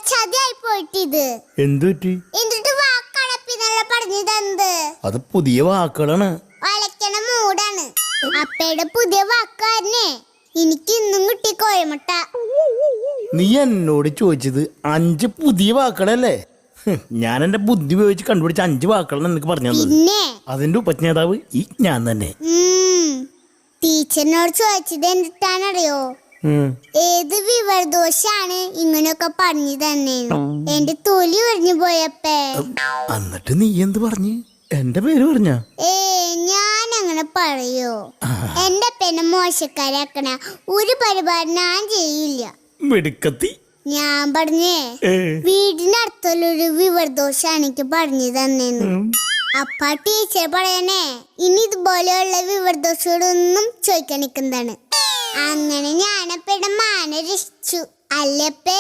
ചതിയായി പോയിട്ടിത്. എന്തുപറ്റി? എന്നിട്ട് വാക്കടപ്പിന്നല്ല പറഞ്ഞു തന്നത്. അത് പുതിയ വാക്കുകളാണ്. വളയ്ക്കണ മൂടാണ്. അപ്പയുടെ പുതിയ വാക്കാരനെ എനിക്ക് ഇന്നും കിട്ടി കോയമുട്ട. നീ എന്നോട് ചോദിച്ചത് 5 പുതിയ വാക്കുകളല്ലേ? ഞാൻ എന്റെ ബുദ്ധി ഉപയോഗിച്ച് കണ്ടുപിടിച്ച 5 വാക്കുകളാണ് നിനക്ക് പറഞ്ഞു തന്നത്. പിന്നെ അതിന്റെ ഉപജ്ഞാതാവ് ഈ ഞാൻ തന്നെ. ടീച്ചറിനോട് ചോദിച്ചത് എന്നിട്ടാണറിയോ, ഏത് വിവരദോഷാണ് ഇങ്ങനെയൊക്കെ പറഞ്ഞു തന്നെ. എന്റെ തൊലി ഒഴിഞ്ഞു പോയപ്പേ. എന്നിട്ട് നീ എന്ത് പറഞ്ഞു? എന്റെ പേര് പറഞ്ഞ? ഞാൻ അങ്ങനെ പറയോ? എന്റെ പെന്നെ മോശക്കാരാക്കണ ഒരു പരിപാടി ഞാൻ ചെയ്യില്ല. മിടുക്കത്തി. ഞാൻ പറഞ്ഞേ വീടിനടുത്തുള്ളൊരു വിവരദോഷാണ് എനിക്ക് പറഞ്ഞു തന്നേന്ന്. അപ്പ ടീച്ചർ പറയണേ ഇനി ഇതുപോലെയുള്ള വിവരദോഷങ്ങളൊന്നും ചോദിക്കാൻ നിൽക്കുന്നതാണ്. അങ്ങനെ ഞാനപ്പയുടെ മാന രക്ഷിച്ചു. അല്ലപ്പേ